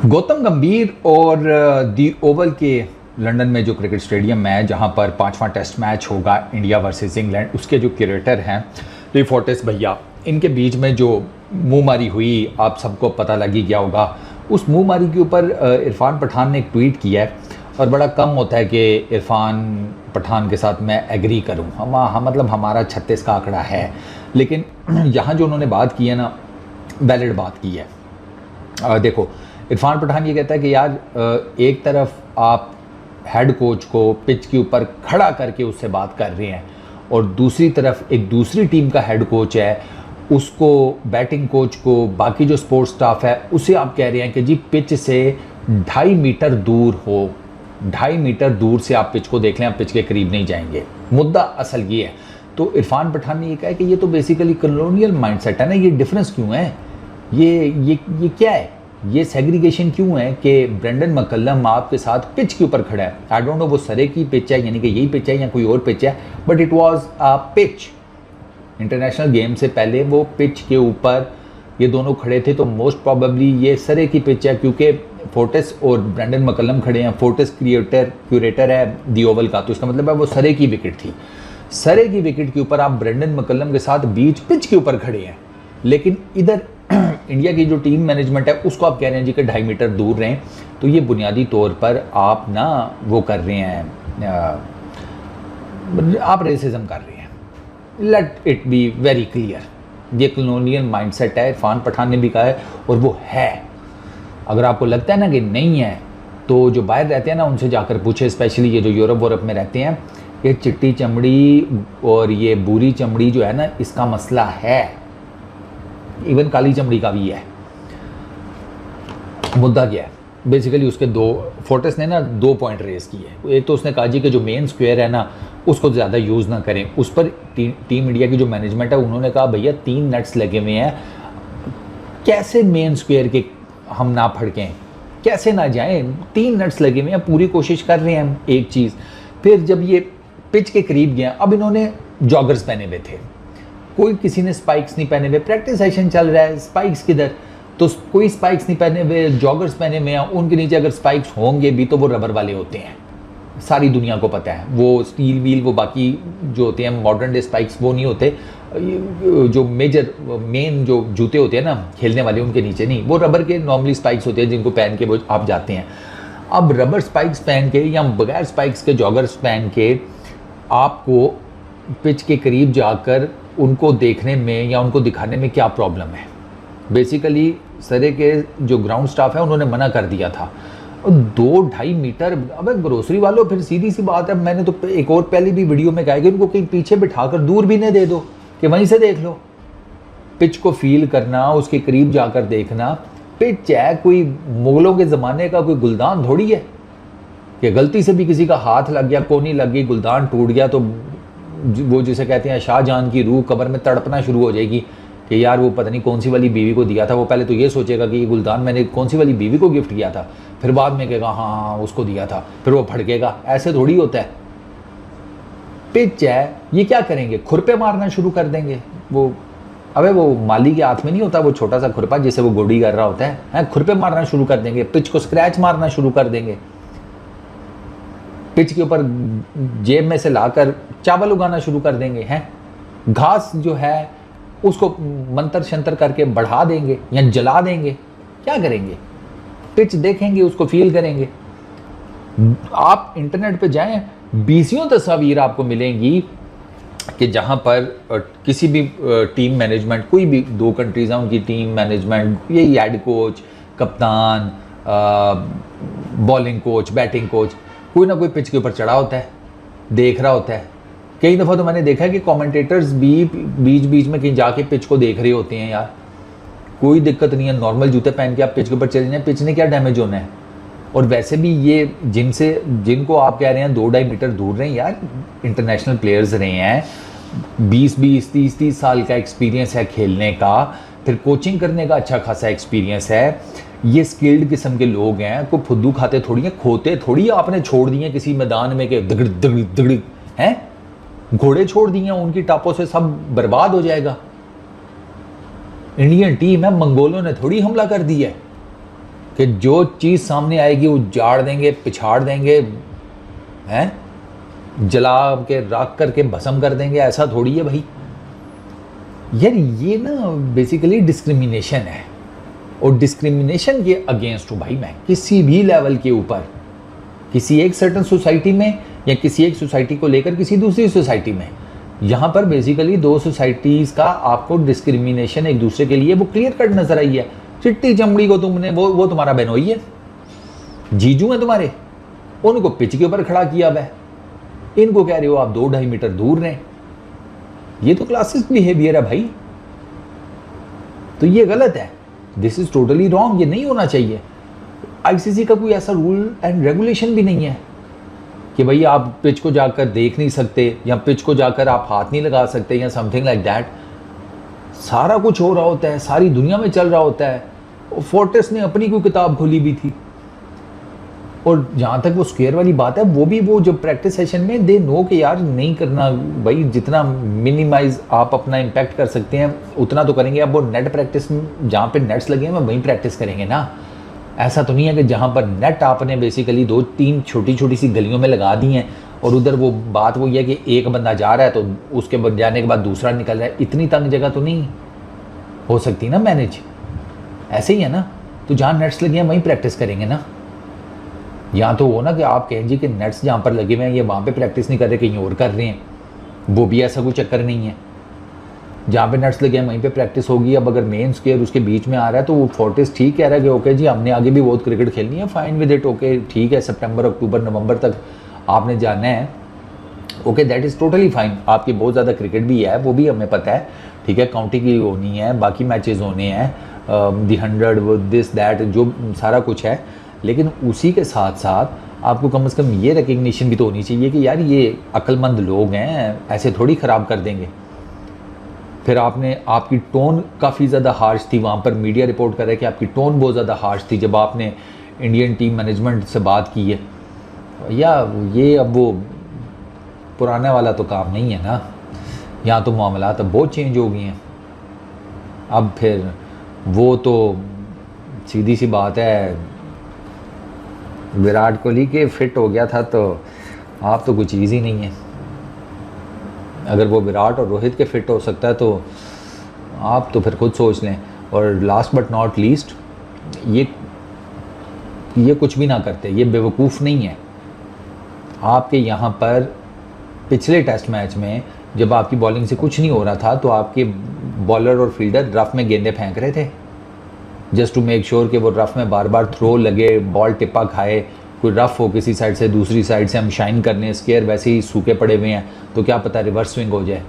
गौतम गंभीर और दी ओवल के लंदन में जो क्रिकेट स्टेडियम है जहां पर पांचवा टेस्ट मैच होगा इंडिया वर्सेस इंग्लैंड, उसके जो क्यूरेटर हैं ली फोर्टिस भैया, इनके बीच में जो मुंहमारी हुई आप सबको पता लग ही गया होगा। उस मुंहमारी के ऊपर इरफान पठान ने एक ट्वीट किया है और बड़ा कम होता है कि इरफान पठान के साथ मैं एग्री करूं। हम मतलब हमारा 36 का आंकड़ा है, लेकिन यहाँ जो उन्होंने बात की है ना, वैलिड बात की है। देखो, इरफान पठान ये कहता है कि यार एक तरफ आप हेड कोच को पिच के ऊपर खड़ा करके उससे बात कर रहे हैं और दूसरी तरफ एक दूसरी टीम का हेड कोच है, उसको बैटिंग कोच को, बाकी जो स्पोर्ट्स स्टाफ है उसे आप कह रहे हैं कि जी पिच से 2.5 मीटर दूर हो, 2.5 मीटर दूर से आप पिच को देख लें, आप पिच के करीब नहीं जाएंगे। मुद्दा असल ये है। तो इरफान पठान ने ये कहा कि ये तो बेसिकली कॉलोनियल माइंडसेट है ना, ये डिफरेंस क्यों है, ये क्या है, ये सेग्रीगेशन क्यों है कि ब्रेंडन मैकलम आपके साथ पिच के ऊपर खड़ा है। आई डोंट नो वो सरे की पिच है, यानी कि यही पिच है या कोई और पिच है, but it was a pitch. International game से पहले वो पिच के ऊपर ये दोनों खड़े थे, तो मोस्ट प्रोबेबली ये सरे की पिच है, क्योंकि फोर्टिस और ब्रेंडन मैकलम खड़े हैं। फोर्टिस क्यूरेटर है दी ओवल का, तो इसका मतलब है वो सरे की विकेट थी। सरे की विकेट के ऊपर आप ब्रेंडन मैकलम के साथ बीच पिच के ऊपर खड़े हैं, लेकिन इधर इंडिया की जो टीम मैनेजमेंट है उसको आप कह रहे हैं जी कि 2.5 मीटर दूर रहें। तो ये बुनियादी तौर पर आप ना वो कर रहे हैं, आप रेसिज्म कर रहे हैं। Let it be very clear, ये कॉलोनियल माइंडसेट है, इरफान पठान ने भी कहा है और वो है। अगर आपको लगता है ना कि नहीं है, तो जो बाहर रहते हैं ना उनसे जाकर पूछे, स्पेशली ये जो यूरोप वोरप में रहते हैं, ये चिट्टी चमड़ी और ये बुरी चमड़ी जो है ना, इसका मसला है। इवन काली चमड़ी का भी है। मुद्दा क्या है बेसिकली, उसके फोर्टिस ने ना 2 पॉइंट रेज किए। एक तो उसने कहा जी कि जो मेन स्क्वायर है ना उसको ज़्यादा यूज़ ना करें। उस पर टीम इंडिया की जो मैनेजमेंट है उन्होंने कहा भैया 3 नट्स लगे हुए हैं, कैसे मेन स्क्वायर के हम ना फड़कें, कैसे ना जाएं, 3 नट्स लगे हुए हैं, पूरी कोशिश कर रहे हैं हम एक चीज़। फिर जब ये पिच के करीब गया, अब इन्होंने जॉगर्स पहने हुए थे, कोई किसी ने स्पाइक्स नहीं पहने हुए, प्रैक्टिस सेशन चल रहा है, स्पाइक्स किधर, तो कोई स्पाइक्स नहीं पहने हुए, जॉगर्स पहने हुए हैं। उनके नीचे अगर स्पाइक्स होंगे भी तो वो रबर वाले होते हैं, सारी दुनिया को पता है। वो स्टील व्हील, वो बाकी जो होते हैं मॉडर्न डे स्पाइक्स, वो नहीं होते। जो मेन जो जूते होते हैं ना खेलने वाले, उनके नीचे नहीं, वो रबर के नॉर्मली स्पाइक्स होते हैं जिनको पहन के वो आप जाते हैं। अब रबर स्पाइक्स पहन के या बगैर स्पाइक्स के जॉगर्स पहन के आपको पिच के करीब जाकर उनको देखने में या उनको दिखाने में क्या प्रॉब्लम है। बेसिकली सरे के जो ग्राउंड स्टाफ है उन्होंने मना कर दिया था। 2-2.5 मीटर, अबे ग्रोसरी वालों, फिर सीधी सी बात है, मैंने तो एक और पहले भी वीडियो में कहा कि उनको कहीं पीछे बिठाकर दूर भी नहीं दे दो कि वहीं से देख लो। पिच को फील करना, उसके करीब जाकर देखना। पिच है कोई मुगलों के ज़माने का कोई गुलदान थोड़ी है कि गलती से भी किसी का हाथ लग गया, कोनी लग गई, गुलदान टूट गया तो वो जिसे कहते हैं शाहजहां की रूह कब्र में तड़पना शुरू हो जाएगी कि यार वो पता नहीं कौन सी वाली बीवी को दिया था। वो पहले तो ये सोचेगा कि ये गुलदान मैंने कौन सी वाली बीवी को गिफ्ट किया था, फिर बाद में कहेगा हाँ उसको दिया था, फिर वो भड़केगा। ऐसे थोड़ी होता है। पिच है, ये क्या करेंगे, खुरपे मारना शुरू कर देंगे। वो माली के हाथ में नहीं होता वो छोटा सा खुरपा जिसे वो गोडी कर रहा होता है, खुरपे मारना शुरू कर देंगे, पिच को स्क्रैच मारना शुरू कर देंगे, पिच के ऊपर जेब में से लाकर चावल उगाना शुरू कर देंगे, हैं घास जो है उसको मंतर शंतर करके बढ़ा देंगे या जला देंगे। क्या करेंगे, पिच देखेंगे, उसको फील करेंगे। आप इंटरनेट पे जाएं, 20 तस्वीर आपको मिलेंगी कि जहां पर किसी भी टीम मैनेजमेंट, कोई भी 2 कंट्रीज हैं उनकी टीम मैनेजमेंट, यही हेड कोच, कप्तान, बॉलिंग कोच, बैटिंग कोच, कोई ना कोई पिच के ऊपर चढ़ा होता है, देख रहा होता है। कई दफ़ा तो मैंने देखा है कि कमेंटेटर्स भी बीच बीच में कहीं जाके पिच को देख रहे होते हैं। यार कोई दिक्कत नहीं है, नॉर्मल जूते पहन के आप पिच के ऊपर चले जाएं, पिच ने क्या डैमेज होना है। और वैसे भी ये जिनको आप कह रहे हैं 2-2.5 मीटर दूर रहे हैं, यार इंटरनेशनल प्लेयर्स रहे हैं, 20-20, 30-30 साल का एक्सपीरियंस है खेलने का, फिर कोचिंग करने का अच्छा खासा एक्सपीरियंस है। ये स्किल्ड किस्म के लोग हैं, कोई फुद्दू खाते थोड़ी हैं, खोते थोड़ी आपने छोड़ दिए किसी मैदान में कि दगड़ दगड़ दगड़ हैं, घोड़े छोड़ दिए उनकी टापों से सब बर्बाद हो जाएगा। इंडियन टीम है, मंगोलों ने थोड़ी हमला कर दिया है। कि जो चीज़ सामने आएगी उजाड़ देंगे, पिछाड़ देंगे, हैं, जला के राख करके भस्म कर देंगे। ऐसा थोड़ी है भाई यार, ये ना बेसिकली डिस्क्रिमिनेशन है। और डिस्क्रिमिनेशन के अगेंस्ट हूँ भाई मैं, किसी भी लेवल के ऊपर, किसी एक सर्टन सोसाइटी में या किसी एक सोसाइटी को लेकर किसी दूसरी सोसाइटी में। यहाँ पर बेसिकली दो सोसाइटीज़ का आपको डिस्क्रिमिनेशन एक दूसरे के लिए वो क्लियर कट नजर आई है। चिट्टी चमड़ी को तुमने वो तुम्हारा बहनोई है, जीजू है तुम्हारे, उनको पिच के ऊपर खड़ा किया हुआ है, इनको कह रहे हो आप 2-2.5 मीटर दूर रहें। ये तो क्लासिक बिहेवियर है भाई, तो ये गलत है। दिस इज टोटली रॉन्ग, ये नहीं होना चाहिए। आईसीसी का कोई ऐसा रूल एंड रेगुलेशन भी नहीं है कि भाई आप पिच को जाकर देख नहीं सकते या पिच को जाकर आप हाथ नहीं लगा सकते या समथिंग लाइक दैट। सारा कुछ हो रहा होता है, सारी दुनिया में चल रहा होता है। और फोर्टिस ने अपनी कोई किताब खोली भी थी। और जहाँ तक वो स्क्वायर वाली बात है, वो भी वो जो प्रैक्टिस सेशन में दे नो कि यार नहीं करना भाई, जितना मिनिमाइज आप अपना इम्पैक्ट कर सकते हैं उतना तो करेंगे। अब वो नेट प्रैक्टिस जहाँ पे नेट्स लगे हैं वहीं प्रैक्टिस करेंगे ना। ऐसा तो नहीं है कि जहाँ पर नेट आपने बेसिकली 2-3 छोटी छोटी सी गलियों में लगा दी हैं और उधर वो बात वो ये है कि एक बंदा जा रहा है तो उसके बाद जाने के बाद दूसरा निकल रहा है। इतनी तंग जगह तो नहीं हो सकती ना मैनेज। ऐसे ही है ना, तो जहाँ नेट्स लगे हैं वहीं प्रैक्टिस करेंगे ना। यहाँ तो हो ना कि आप कहें जी कि नेट्स जहाँ पर लगे हुए हैं ये वहाँ पे प्रैक्टिस नहीं कर रहे, कहीं और कर रहे हैं, वो भी ऐसा कोई चक्कर नहीं है। जहाँ पे नेट्स लगे हैं वहीं पे प्रैक्टिस होगी। अब अगर मेन स्क्वायर उसके बीच में आ रहा है तो वो फोर्टिस ठीक कह रहा है कि ओके जी हमने आगे भी बहुत क्रिकेट खेलनी है, फाइन विद इट, ओके ठीक है, सितंबर अक्टूबर नवंबर तक आपने जाना है, okay that is totally fine. आपकी बहुत ज़्यादा क्रिकेट भी है, वो भी हमें पता है, ठीक है, काउंटी की होनी है, बाकी मैचेस होने हैं, दी 100 दिस दैट जो सारा कुछ है। लेकिन उसी के साथ साथ आपको कम से कम ये रिकग्निशन भी तो होनी चाहिए कि यार ये अक्लमंद लोग हैं, ऐसे थोड़ी ख़राब कर देंगे। फिर आपकी टोन काफ़ी ज़्यादा हार्श थी वहाँ पर, मीडिया रिपोर्ट कर रहा है कि आपकी टोन बहुत ज़्यादा हार्श थी जब आपने इंडियन टीम मैनेजमेंट से बात की है। या ये अब वो पुराने वाला तो काम नहीं है ना, यहाँ तो मामला तो बहुत चेंज हो गए हैं। अब फिर वो तो सीधी सी बात है, विराट कोहली के फिट हो गया था तो आप तो कोई चीज़ ही नहीं है। अगर वो विराट और रोहित के फिट हो सकता है तो आप तो फिर खुद सोच लें। और लास्ट बट नॉट लीस्ट, ये कुछ भी ना करते, ये बेवकूफ़ नहीं है। आपके यहाँ पर पिछले टेस्ट मैच में जब आपकी बॉलिंग से कुछ नहीं हो रहा था तो आपके बॉलर और फील्डर रफ में गेंदें फेंक रहे थे जस्ट टू मेक श्योर कि वो रफ में बार बार थ्रो लगे, बॉल टिप्पा खाए, कोई रफ हो किसी साइड से, दूसरी साइड से हम शाइन करने, स्केयर वैसे ही सूखे पड़े हुए हैं तो क्या पता रिवर्स स्विंग हो जाए।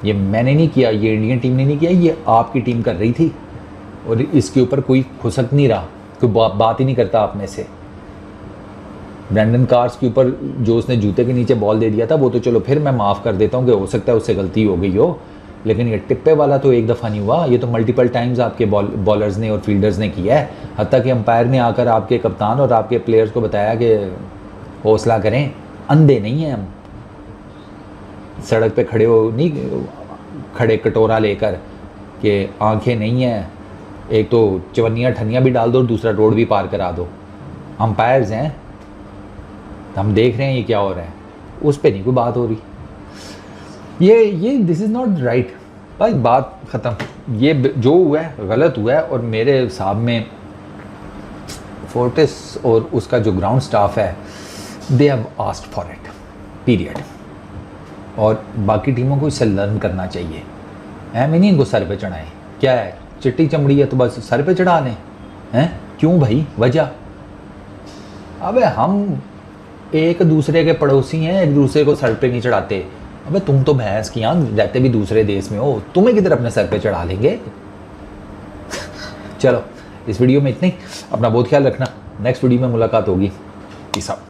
ये मैंने नहीं किया, ये इंडियन टीम ने नहीं किया, ये आपकी टीम कर रही थी। और इसके ऊपर कोई खुसक नहीं रहा, कोई बात ही नहीं करता आप में से। ब्रैंडन कार्स के ऊपर जो उसने जूते के नीचे बॉल दे दिया था वो तो चलो फिर मैं माफ़ कर देता हूँ कि हो सकता है उससे गलती हो गई हो, लेकिन ये टिप्पे वाला तो एक दफ़ा नहीं हुआ, ये तो मल्टीपल टाइम्स आपके बॉलर्स ने और फील्डर्स ने किया है। हत्ता कि अंपायर ने आकर आपके कप्तान और आपके प्लेयर्स को बताया कि हौसला करें, अंधे नहीं हैं हम, सड़क पे खड़े हो नहीं खड़े कटोरा लेकर कि आंखें नहीं हैं, एक तो चवन्नियाँ ठन्नियाँ भी डाल दो और दूसरा रोड भी पार करा दो। अंपायर्स हैं, हम देख रहे हैं ये क्या हो रहा है, उस पर नहीं कोई बात हो रही। ये दिस इज़ नॉट राइट भाई, बात ख़त्म। ये जो हुआ है गलत हुआ है और मेरे हिसाब में फोर्टिस और उसका जो ग्राउंड स्टाफ है they have asked for it period. और बाकी टीमों को इससे लर्न करना चाहिए। मैं नहीं इनको सर पे चढ़ाएं, क्या है चिट्टी चमड़ी है तो बस सर पे चढ़ा लें हैं, क्यों भाई वजह? अबे हम एक दूसरे के पड़ोसी हैं, एक दूसरे को सर पे नहीं चढ़ाते। अबे तुम तो भैंस की यहाँ रहते भी दूसरे देश में हो, तुम्हें किधर अपने सर पे चढ़ा लेंगे। चलो इस वीडियो में इतनी, अपना बहुत ख्याल रखना, नेक्स्ट वीडियो में मुलाकात होगी। Peace out.